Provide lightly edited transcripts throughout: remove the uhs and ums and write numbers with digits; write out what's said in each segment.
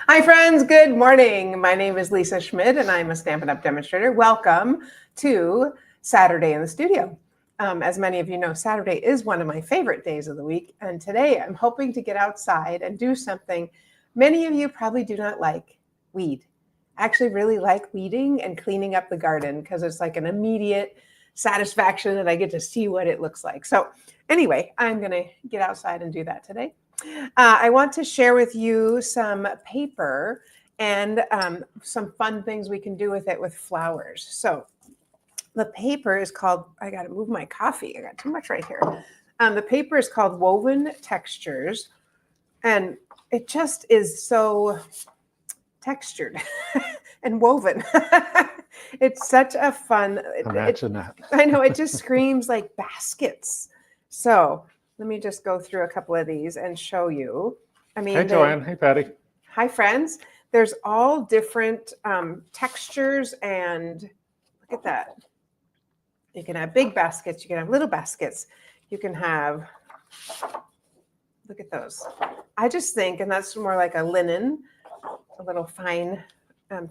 Hi, friends. Good morning. My name is Lisa Schmidt, and I'm a Stampin' Up! Demonstrator. Welcome to Saturday in the studio. As many of you know, Saturday is one of my favorite days of the week, and today I'm hoping to get outside and do something many of you probably do not like: weed. I actually really like weeding and cleaning up the garden because it's like an immediate satisfaction that I get to see what it looks like. So anyway, I'm going to get outside and do that today. I want to share with you some paper and some fun things we can do with it with flowers. So the paper is called, I got to move my coffee. I got too much right here. The paper is called Woven Textures, and it just is so textured and woven. It's such a fun. Imagine that. I know, it just screams like baskets. So let me just go through a couple of these and show you. I mean, Hey, Joanne. Hey, Patty. Hi, friends. There's all different textures, and look at that. You can have big baskets. You can have little baskets. You can have, look at those. I just think, and that's more like a linen, a little fine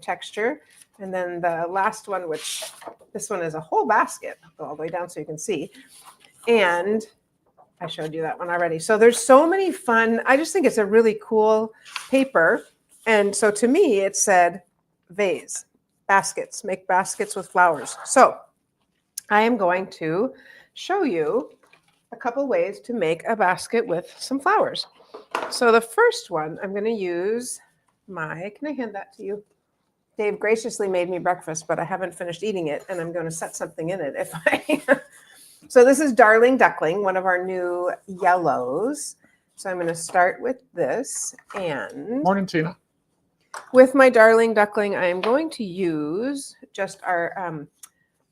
texture. And then the last one, which this one is a whole basket. I'll go all the way down so you can see. And I showed you that one already. So there's so many fun. I just think it's a really cool paper. And so to me, it said vase, baskets, make baskets with flowers. So I am going to show you a couple ways to make a basket with some flowers. So the first one, I'm going to use can I hand that to you? Dave graciously made me breakfast, but I haven't finished eating it, and I'm going to set something in it if I. So this is Darling Duckling, one of our new yellows. So I'm going to start with this, and Morning, Tina. with my Darling Duckling, I am going to use just our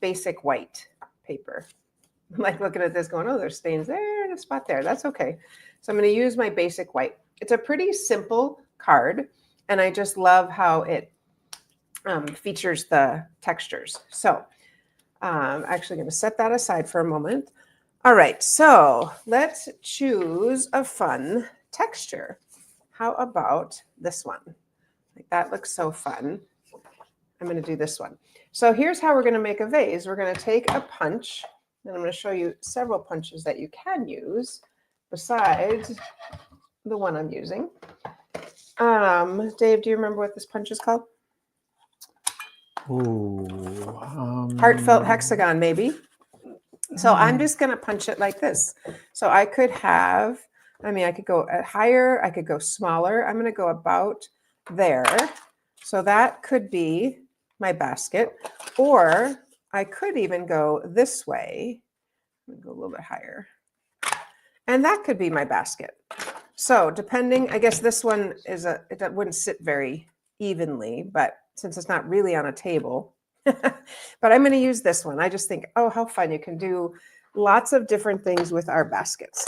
basic white paper. I'm like looking at this going, oh, there's stains there and a spot there. That's okay. So I'm going to use my basic white. It's a pretty simple card, and I just love how it features the textures. So I'm actually going to set that aside for a moment. All right, so let's choose a fun texture. How about this one? Like, that looks so fun. I'm going to do this one. So here's how we're going to make a vase. We're going to take a punch, and I'm going to show you several punches that you can use besides the one I'm using. Dave, do you remember what this punch is called? Ooh, Heartfelt hexagon, maybe. So I'm just going to punch it like this. So I could have, I could go higher, I could go smaller. I'm going to go about there. So that could be my basket, or I could even go this way. I'm going to go a little bit higher. And that could be my basket. So depending, I guess this one is it wouldn't sit very evenly, but since it's not really on a table, but I'm going to use this one. I just think, oh, how fun. You can do lots of different things with our baskets.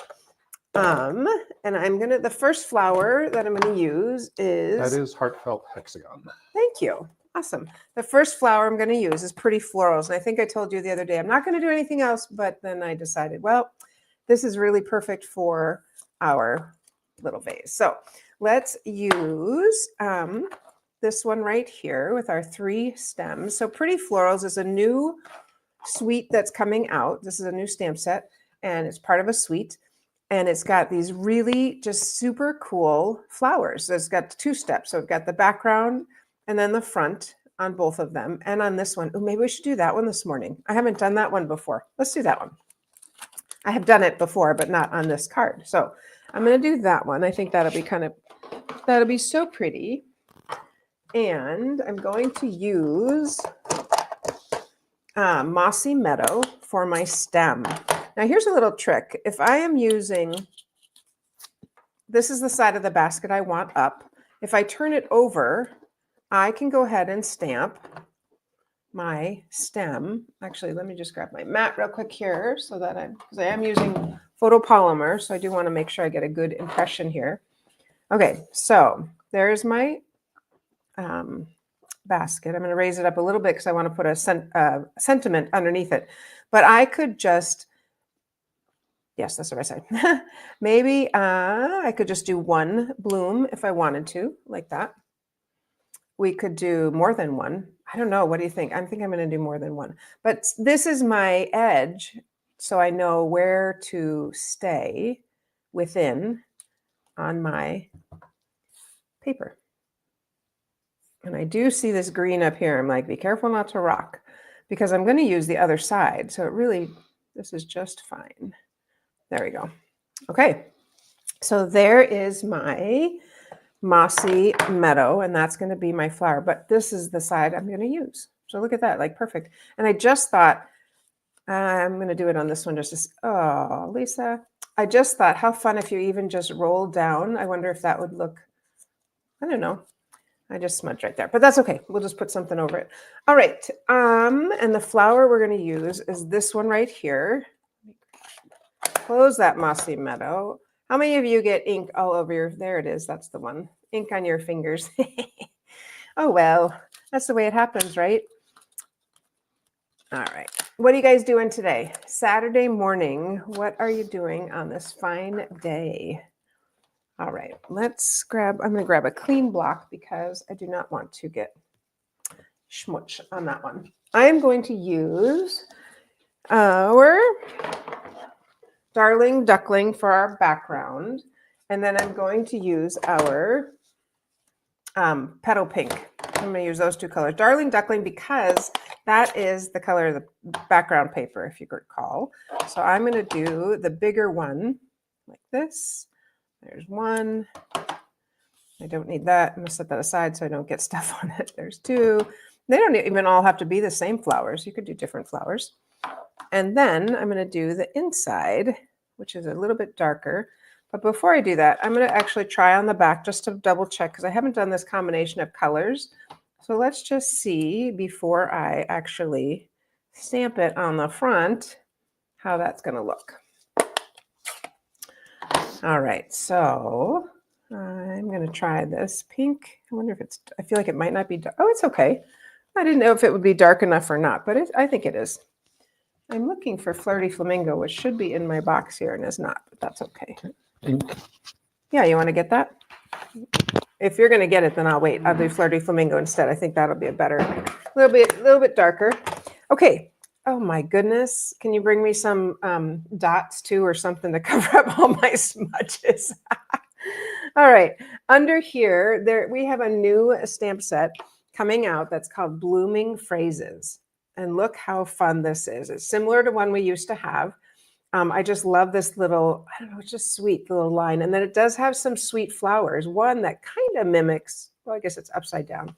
And the first flower that I'm going to use is... That is Heartfelt Hexagon. Thank you. Awesome. The first flower I'm going to use is Pretty Florals. And I think I told you the other day, I'm not going to do anything else, but then I decided, well, this is really perfect for our little vase. So let's use this one right here with our 3 stems. So Pretty Florals is a new suite that's coming out. This is a new stamp set, and it's part of a suite. And it's got these really just super cool flowers. So it's got 2 steps. So we've got the background and then the front on both of them. And on this one, oh, maybe we should do that one this morning. I haven't done that one before. Let's do that one. I have done it before, but not on this card. So I'm going to do that one. I think that'll be so pretty. And I'm going to use Mossy Meadow for my stem. Now here's a little trick. If I am using, this is the side of the basket I want up. If I turn it over, I can go ahead and stamp my stem. Actually, let me just grab my mat real quick here so that because I am using photopolymer, so I do want to make sure I get a good impression here. Okay, so there's my basket. I'm going to raise it up a little bit because I want to put a sentiment underneath it. But I could just, yes, that's what I said. Maybe I could just do one bloom if I wanted to, like that. we could do more than one. I don't know. What do you think? I think I'm going to do more than one. But this is my edge, so I know where to stay within on my paper. And I do see this green up here. I'm like, be careful not to rock, because I'm going to use the other side. So it really, this is just fine. There we go. Okay. So there is my mossy meadow, and that's going to be my flower, but this is the side I'm going to use. So look at that, like perfect. And I just thought, I'm going to do it on this one just as, oh, Lisa, I just thought how fun if you even just roll down. I wonder if that would look, I don't know. I just smudged right there, but that's okay. We'll just put something over it. All right. And the flower we're going to use is this one right here. Close that mossy meadow. How many of you get ink all over your, there it is, that's the one. Ink on your fingers. Oh, well, that's the way it happens, right? All right. What are you guys doing today? Saturday morning. What are you doing on this fine day? All right, let's grab, I'm going to grab a clean block because I do not want to get schmutz on that one. I am going to use our Darling Duckling for our background. And then I'm going to use our Petal Pink. I'm going to use those two colors. Darling Duckling, because that is the color of the background paper, if you recall. So I'm going to do the bigger one like this. There's one. I don't need that. I'm going to set that aside so I don't get stuff on it. There's two. They don't even all have to be the same flowers. You could do different flowers. And then I'm going to do the inside, which is a little bit darker. But before I do that, I'm going to actually try on the back just to double check, because I haven't done this combination of colors. So let's just see before I actually stamp it on the front how that's going to look. All right, so I'm going to try this pink. I wonder if it's, I feel like it might not be dark. Oh, it's okay. I didn't know if it would be dark enough or not, but I think it is. I'm looking for Flirty Flamingo, which should be in my box here and is not, but that's okay. Ink. Yeah, you want to get that? If you're going to get it, then I'll wait. I'll do Flirty Flamingo instead. I think that'll be a better, little bit darker. Okay. Oh my goodness. Can you bring me some dots too or something to cover up all my smudges? All right. Under here, there we have a new stamp set coming out that's called Blooming Phrases. And look how fun this is. It's similar to one we used to have. I just love this little, I don't know, it's just sweet, the little line. And then it does have some sweet flowers. One that kind of mimics, well, I guess it's upside down.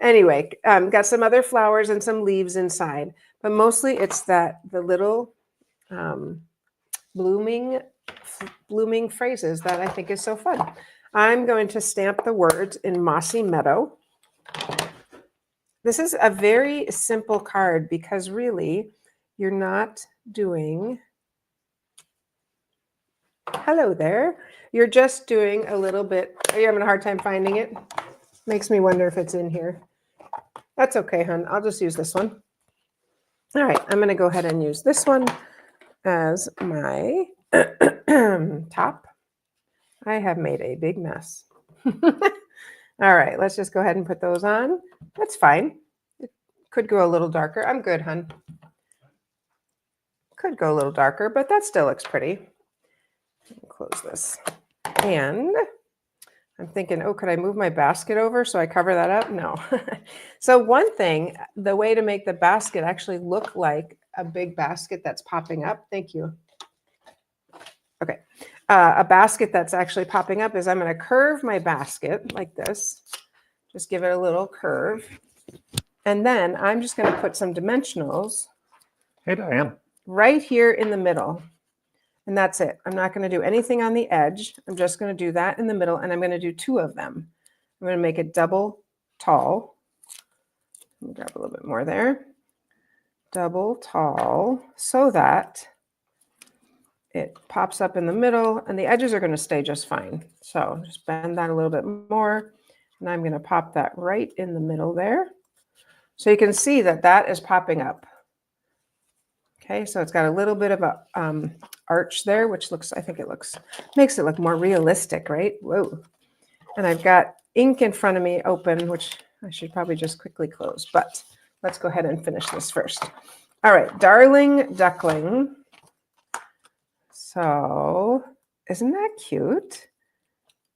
Anyway, got some other flowers and some leaves inside, but mostly it's that the little blooming phrases that I think is so fun. I'm going to stamp the words in Mossy Meadow. This is a very simple card because really you're not doing, hello there. You're just doing a little bit, are you having a hard time finding it? Makes me wonder if it's in here. That's okay, hon. I'll just use this one. All right, I'm going to go ahead and use this one as my top. I have made a big mess. All right, let's just go ahead and put those on. That's fine. It could go a little darker. I'm good, hon. Could go a little darker, but that still looks pretty. Close this. And I'm thinking, oh, could I move my basket over so I cover that up? No. So one thing, the way to make the basket actually look like a big basket that's popping up. Thank you. Okay. A basket that's actually popping up is I'm going to curve my basket like this. Just give it a little curve. And then I'm just going to put some dimensionals. Hey, Diane. Right here in the middle. And that's it. I'm not going to do anything on the edge. I'm just going to do that in the middle, and I'm going to do two of them. I'm going to make it double tall. Let me grab a little bit more there. Double tall so that it pops up in the middle, and the edges are going to stay just fine. So just bend that a little bit more, and I'm going to pop that right in the middle there. So you can see that that is popping up. Okay, so it's got a little bit of a arch there, which looks, I think it looks, makes it look more realistic, right? Whoa. And I've got ink in front of me open, which I should probably just quickly close, but let's go ahead and finish this first. All right, Darling Duckling. So isn't that cute?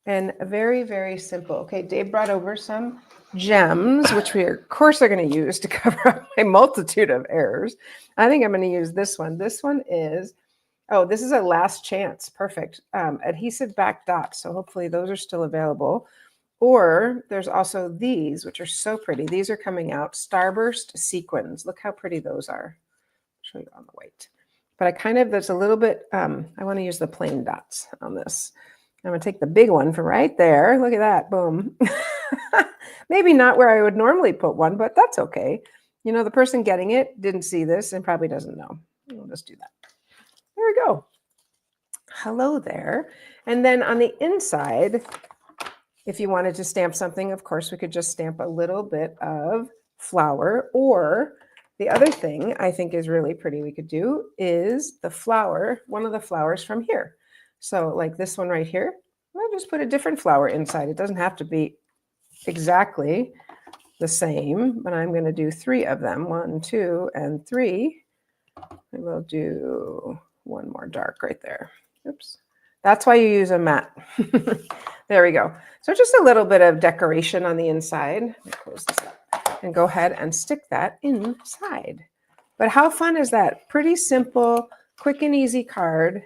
And very, very simple. Okay, Dave brought over some gems, which we, of course, are going to use to cover up my multitude of errors. I think I'm going to use this one. This one is, oh, this is a last chance. Perfect. Adhesive back dots. So hopefully those are still available. Or there's also these, which are so pretty. These are coming out. Starburst sequins. Look how pretty those are. I'll show you on the white. But I kind of, there's a little bit, I want to use the plain dots on this. I'm going to take the big one from right there. Look at that. Boom. Maybe not where I would normally put one, but that's okay. You know, the person getting it didn't see this and probably doesn't know. We'll just do that. There we go. Hello there. And then on the inside, if you wanted to stamp something, of course, we could just stamp a little bit of flower. Or the other thing I think is really pretty we could do is the flower, one of the flowers from here. So like this one right here, I'll just put a different flower inside. It doesn't have to be exactly the same, but I'm going to do 3 of them. 1, 2, and 3. And we'll do one more dark right there. Oops. That's why you use a mat. There we go. So just a little bit of decoration on the inside. Let me close this up and go ahead and stick that inside. But how fun is that? Pretty simple, quick and easy card.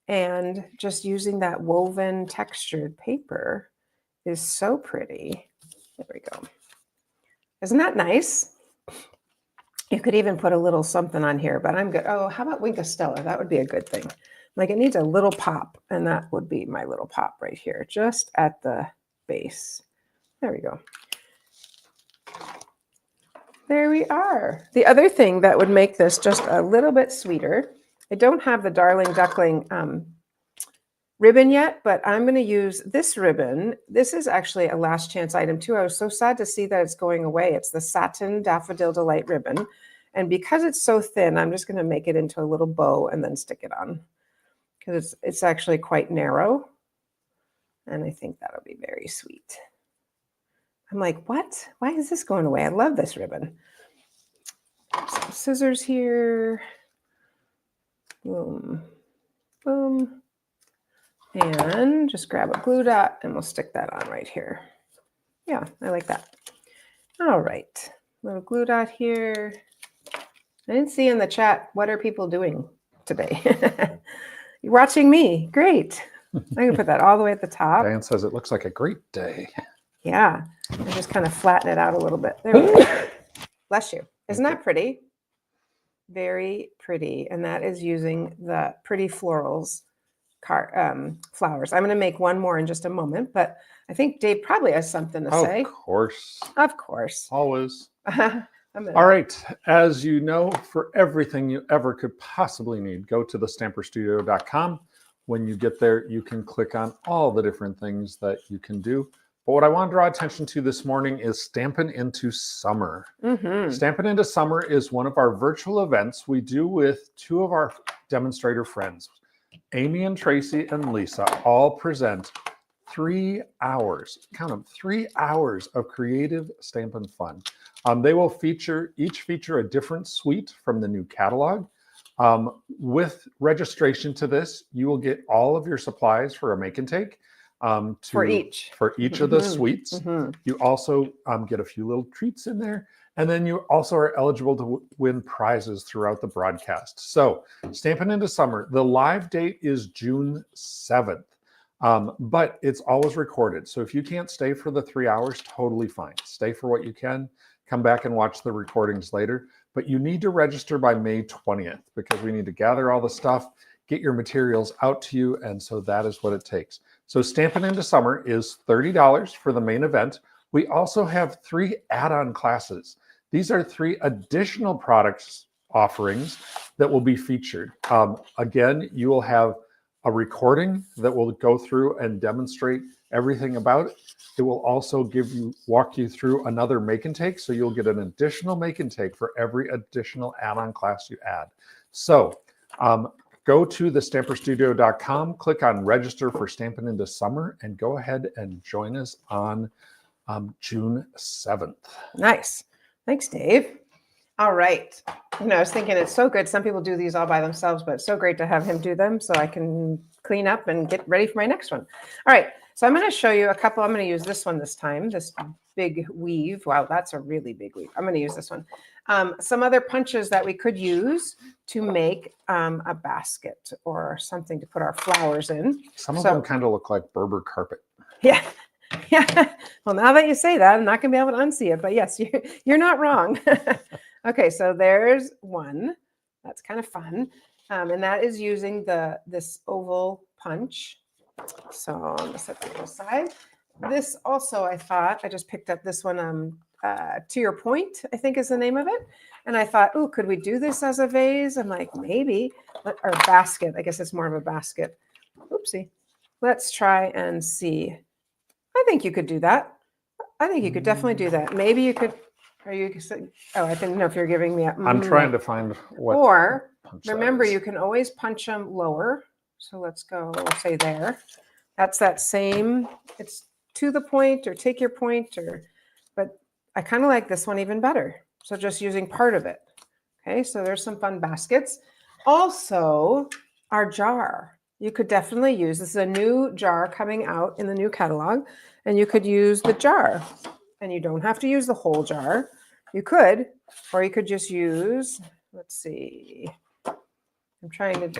And just using that woven textured paper is so pretty. There we go. Isn't that nice? You could even put a little something on here, but I'm good. Oh, how about Wink of Stella? That would be a good thing. Like it needs a little pop, and that would be my little pop right here, just at the base. There we go. There we are. The other thing that would make this just a little bit sweeter, I don't have the Darling Duckling ribbon yet, but I'm going to use this ribbon. This is actually a last chance item too. I was so sad to see that it's going away. It's the Satin Daffodil Delight ribbon. And because it's so thin, I'm just going to make it into a little bow and then stick it on. Because it's actually quite narrow. And I think that'll be very sweet. I'm like, what? Why is this going away? I love this ribbon. Some scissors here. Boom, boom. And just grab a glue dot and we'll stick that on right here. Yeah, I like that. All right, little glue dot here. I didn't see in the chat, what are people doing today? You're watching me, great. I can put that all the way at the top. Diane says it looks like a great day. Yeah, and just kind of flatten it out a little bit. There we go. Bless you. Isn't that pretty? Very pretty. And that is using the Pretty Florals flowers. I'm going to make one more in just a moment, but I think Dave probably has something to say. Of course. Of course. Always. All right. As you know, for everything you ever could possibly need, go to thestamperstudio.com. When you get there, you can click on all the different things that you can do. But what I want to draw attention to this morning is Stampin' Into Summer. Stampin' Into Summer is one of our virtual events we do with 2 of our demonstrator friends. Amy and Tracy and Lisa all present 3 hours, count them, 3 hours of creative Stampin' fun. They will each feature a different suite from the new catalog. With registration to this, you will get all of your supplies for a make and take. For each of the suites. You also get a few little treats in there. And then you also are eligible to win prizes throughout the broadcast. So Stampin' Into Summer, the live date is June 7th, but it's always recorded. So if you can't stay for the 3 hours, totally fine. Stay for what you can. Come back and watch the recordings later. But you need to register by May 20th because we need to gather all the stuff, get your materials out to you. And so that is what it takes. So Stampin' Into Summer is $30 for the main event. We also have 3 add-on classes. These are 3 additional products offerings that will be featured. Again, you will have a recording that will go through and demonstrate everything about it. It will also walk you through another make and take. So you'll get an additional make and take for every additional add-on class you add. So go to thestamperstudio.com, click on register for Stampin' Into Summer, and go ahead and join us on June 7th. Nice. Thanks, Dave. All right. I was thinking it's so good. Some people do these all by themselves, but it's so great to have him do them so I can clean up and get ready for my next one. All right. So I'm going to show you a couple. I'm going to use this one this time, this big weave. Wow, that's a really big weave. I'm going to use this one. Some other punches that we could use to make a basket or something to put our flowers in. Some of them kind of look like Berber carpet. Yeah. Yeah. Well, now that you say that, I'm not going to be able to unsee it, but yes, you're not wrong. Okay, so there's one. That's kind of fun. And that is using this oval punch. So I'm going to set that aside. This also, I thought, I just picked up this one, To Your Point, I think is the name of it. And I thought, oh, could we do this as a vase? I'm like, maybe. Or basket. I guess it's more of a basket. Oopsie. Let's try and see. I think you could do that. I think you could definitely do that. Maybe you could. Are you? Oh, I didn't know if you're giving me a. I'm trying to find what. Or remember, you can always punch them lower. So let's go. We'll say there. That's that same. It's to the point or take your point or. But I kind of like this one even better. So just using part of it. Okay. So there's some fun baskets. Also, our jar. You could definitely use. This is a new jar coming out in the new catalog, and you could use the jar. And you don't have to use the whole jar. You could, or you could just use, let's see. I need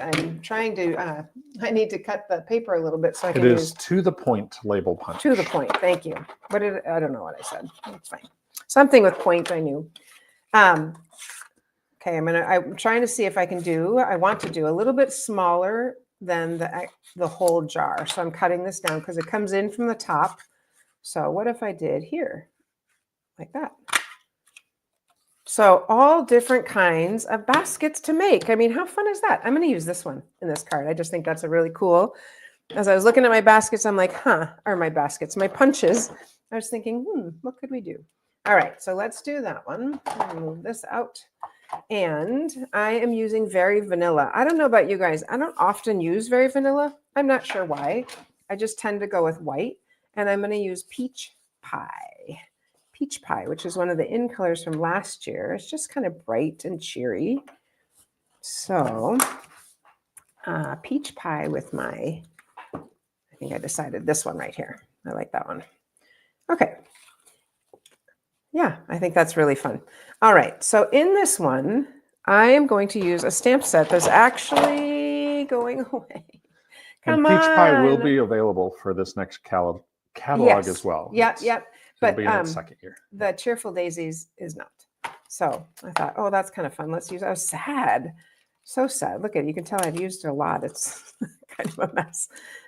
to cut the paper a little bit so I can use. It is To the Point label punch. To the Point, thank you. I don't know what I said. It's fine. Something with point, I knew. Okay, I'm trying to see if I want to do a little bit smaller than the whole jar. So I'm cutting this down because it comes in from the top. So what if I did here? Like that. So all different kinds of baskets to make. I mean, how fun is that? I'm going to use this one in this card. I just think that's a really cool. As I was looking at my baskets, I'm like, my punches. I was thinking, what could we do? All right, so let's do that one. Move this out. And I am using Very Vanilla. I don't know about you guys. I don't often use Very Vanilla. I'm not sure why. I just tend to go with white. And I'm going to use Peach Pie. Peach Pie, which is one of the in colors from last year. It's just kind of bright and cheery. So Peach Pie with I think I decided this one right here. I like that one. Okay. Yeah, I think that's really fun. All right, so in this one, I am going to use a stamp set that's actually going away. And Peach Pie will be available for this next catalog as well. Yep. But be in its second year. The Cheerful Daisies is not. So I thought, oh, that's kind of fun. Let's use. I was sad, so sad. Look at it. You can tell I've used it a lot. It's kind of a mess.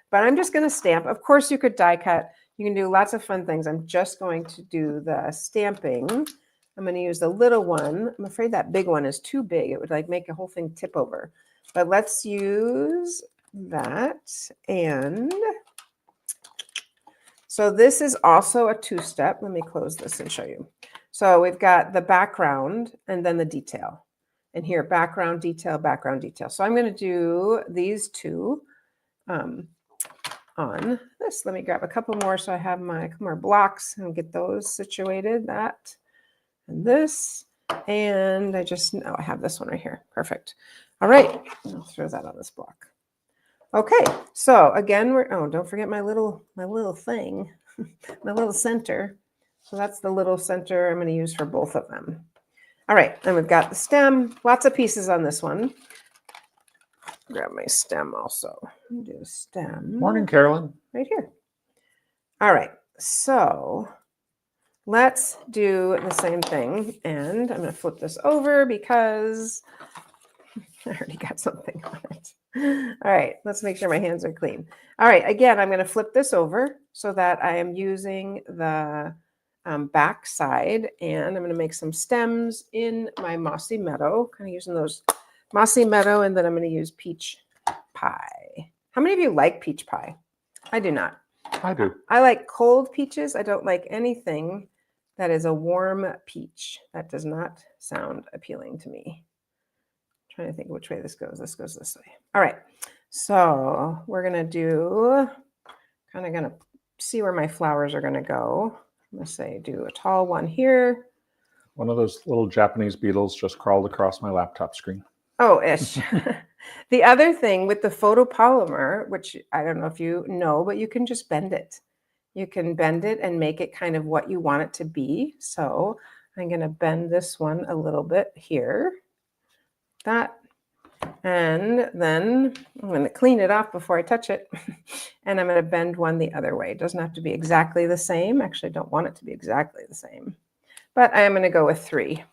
But I'm just going to stamp. Of course, you could die cut. You can do lots of fun things. I'm just going to do the stamping. I'm going to use the little one. I'm afraid that big one is too big. It would like make the whole thing tip over. But let's use that. And so this is also a two-step. Let me close this and show you. So we've got the background and then the detail. And here, background, detail, background, detail. So I'm going to do these two on this. Let me grab a couple more so I have my couple more blocks and get those situated. That and this. And I have this one right here. Perfect. All right. I'll throw that on this block. Okay, so again, don't forget my little thing, my little center. So that's the little center I'm going to use for both of them. All right, and we've got the stem, lots of pieces on this one. Grab my stem also. Do a stem. Morning, Carolyn. Right here. All right, so let's do the same thing. And I'm going to flip this over because I already got something on it. All right, let's make sure my hands are clean. All right, again, I'm going to flip this over so that I am using the back side, and I'm going to make some stems in my Mossy Meadow, kind of using those Mossy Meadow, and then I'm going to use Peach Pie. How many of you like peach pie? I do not. I do. I like cold peaches. I don't like anything that is a warm peach. That does not sound appealing to me. Trying to think which way this goes. This goes this way. All right. So we're going to see where my flowers are going to go. I'm going to say do a tall one here. One of those little Japanese beetles just crawled across my laptop screen. Oh, ish. The other thing with the photopolymer, which I don't know if you know, but you can just bend it. You can bend it and make it kind of what you want it to be. So I'm going to bend this one a little bit here. That. And then I'm going to clean it off before I touch it. And I'm going to bend one the other way. It doesn't have to be exactly the same. Actually, I don't want it to be exactly the same. But I am going to go with 3.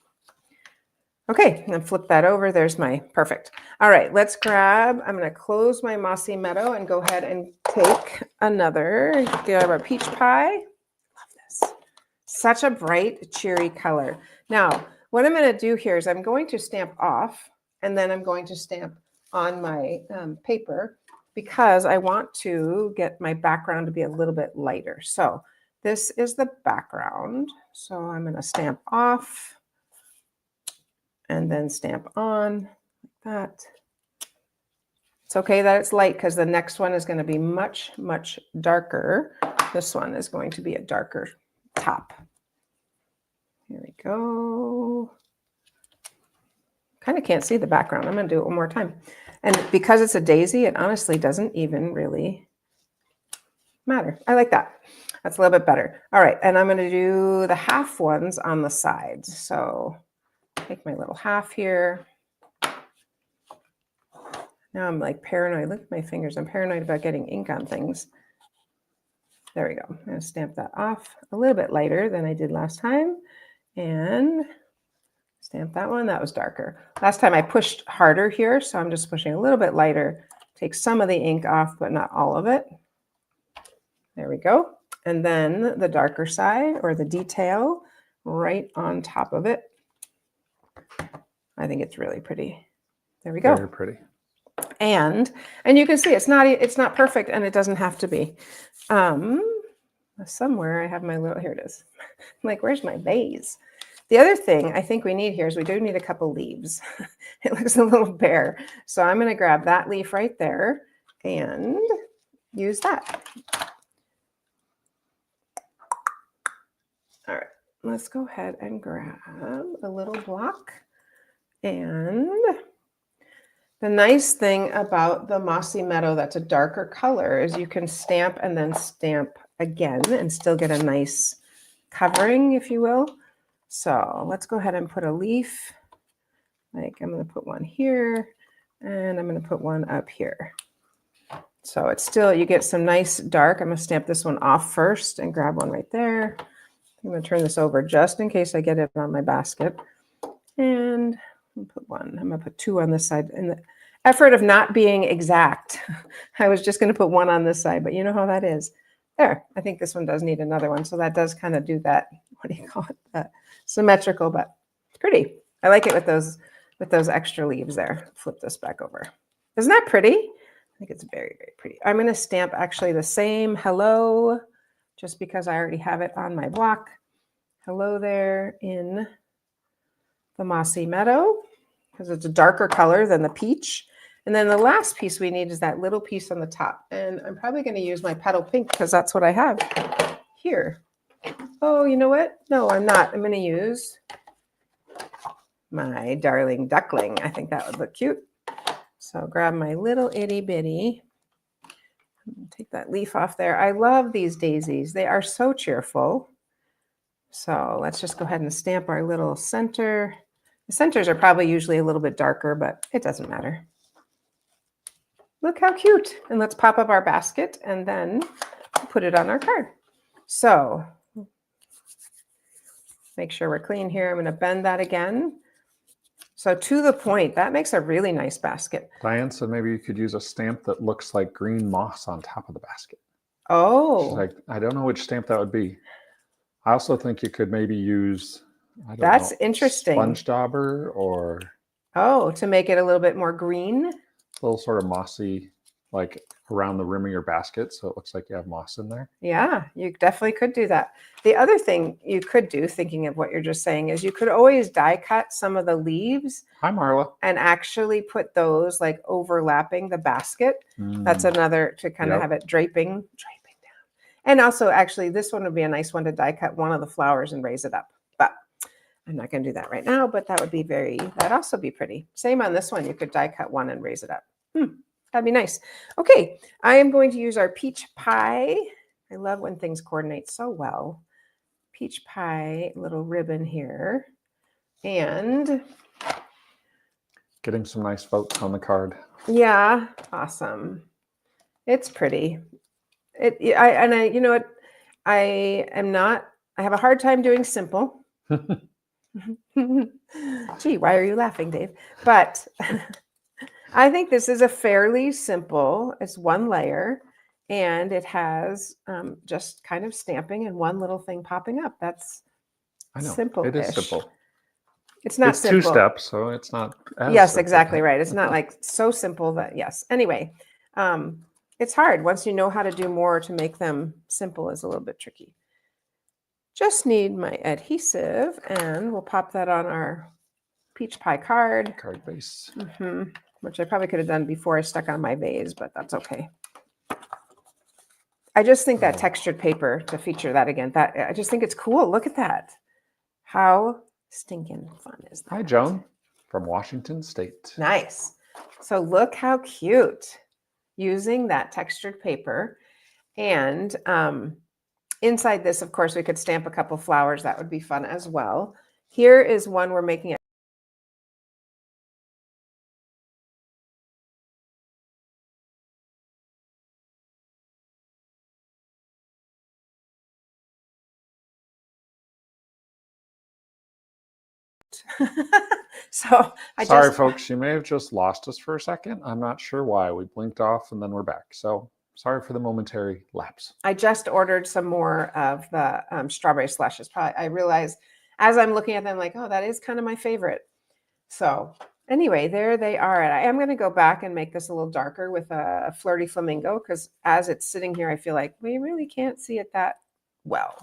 Okay, and then flip that over. There's my perfect. All right, let's grab, I'm going to close my Mossy Meadow and go ahead and take another, grab our peach pie. Love this. Such a bright, cheery color. Now, what I'm going to do here is I'm going to stamp off, and then I'm going to stamp on my paper because I want to get my background to be a little bit lighter. So this is the background. So I'm going to stamp off and then stamp on like that. It's okay that it's light because the next one is going to be much, much darker. This one is going to be a darker top. Here we go. Kind of can't see the background. I'm going to do it one more time. And because it's a daisy, it honestly doesn't even really matter. I like that. That's a little bit better. All right, and I'm going to do the half ones on the sides. So take my little half here. Now I'm like paranoid. Look at my fingers. I'm paranoid about getting ink on things. There we go. I'm going to stamp that off a little bit lighter than I did last time. And stamp that one. That was darker. Last time I pushed harder here, so I'm just pushing a little bit lighter. Take some of the ink off, but not all of it. There we go. And then the darker side, or the detail, right on top of it. I think it's really pretty. There we go. Very pretty. And you can see it's not perfect, and it doesn't have to be. Somewhere I have my little, here it is. I'm like, where's my vase? The other thing I think we need here is we do need a couple leaves. It looks a little bare. So I'm going to grab that leaf right there and use that. All right, let's go ahead and grab a little block. And the nice thing about the Mossy Meadow that's a darker color is you can stamp and then stamp again and still get a nice covering, if you will. So let's go ahead and put a leaf. Like I'm going to put one here, and I'm going to put one up here. So it's still, you get some nice dark. I'm going to stamp this one off first and grab one right there. I'm going to turn this over just in case I get it on my basket. And I'll put one. I'm going to put 2 on this side. In the effort of not being exact, I was just going to put 1 on this side, but you know how that is. There, I think this one does need another one. So that does kind of do that, what do you call it? That symmetrical, but it's pretty. I like it with those extra leaves there. Flip this back over. Isn't that pretty? I think it's very, very pretty. I'm going to stamp actually the same hello, just because I already have it on my block. Hello there in the Mossy Meadow, because it's a darker color than the peach. And then the last piece we need is that little piece on the top. And I'm probably going to use my petal pink because that's what I have here. Oh, you know what? No, I'm not. I'm going to use my darling duckling. I think that would look cute. So grab my little itty bitty. Take that leaf off there. I love these daisies. They are so cheerful. So let's just go ahead and stamp our little center. The centers are probably usually a little bit darker, but it doesn't matter. Look how cute. And let's pop up our basket and then put it on our card. So make sure we're clean here. I'm going to bend that again. So to the point, that makes a really nice basket. Diane said maybe you could use a stamp that looks like green moss on top of the basket. Oh. She's like, I don't know which stamp that would be. I also think you could maybe use, I don't That's know, interesting. Sponge dauber, or to make it a little bit more green. A little sort of mossy, like around the rim of your basket, so it looks like you have moss in there. Yeah, you definitely could do that. The other thing you could do, thinking of what you're just saying, is you could always die cut some of the leaves. Hi, Marla. And actually put those like overlapping the basket. That's another, to kind of have it draping down. And also, actually, this one would be a nice one to die cut one of the flowers and raise it up. But I'm not going to do that right now, but that would be that'd also be pretty. Same on this one. You could die cut one and raise it up. That'd be nice. Okay, I am going to use our peach pie. I love when things coordinate so well. Peach pie little ribbon here. And getting some nice votes on the card. Yeah, awesome. It's pretty. You know what? I have a hard time doing simple. Gee, why are you laughing, Dave? But I think this is a fairly simple, it's one layer, and it has just kind of stamping and one little thing popping up. That's simple. It is simple. It's not simple. 2 steps, so it's not as Yes, simple. exactly right. It's not like so simple that, yes. Anyway, it's hard. Once you know how to do more to make them simple is a little bit tricky. Just need my adhesive, and we'll pop that on our peach pie card. Card base. Which I probably could have done before I stuck on my vase, but that's okay. I just think that textured paper, to feature that again, I just think it's cool. Look at that. How stinking fun is that? Hi, Joan from Washington State. Nice. So look how cute, using that textured paper. And inside this, of course, we could stamp a couple flowers. That would be fun as well. Here is one we're making. So Sorry, folks, you may have just lost us for a second. I'm not sure why. We blinked off and then we're back. So sorry for the momentary lapse. I just ordered some more of the strawberry slushes. I realized as I'm looking at them, like, oh, that is kind of my favorite. So anyway, there they are. And I am going to go back and make this a little darker with a flirty flamingo, because as it's sitting here, I feel like we really can't see it that well.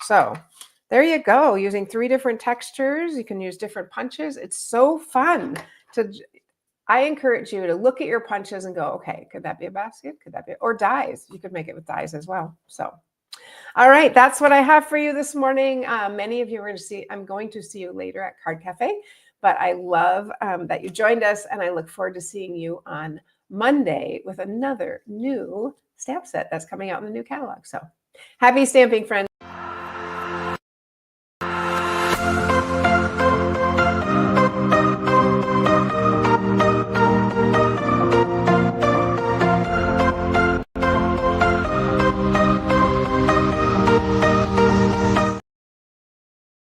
So there you go, using 3 different textures. You can use different punches. It's so fun I encourage you to look at your punches and go, okay, could that be a basket? Could that be, or dies? You could make it with dies as well. So, all right, that's what I have for you this morning. Many of you are going to see, I'm going to see you later at Card Cafe, but I love that you joined us, and I look forward to seeing you on Monday with another new stamp set that's coming out in the new catalog. So happy stamping, friends.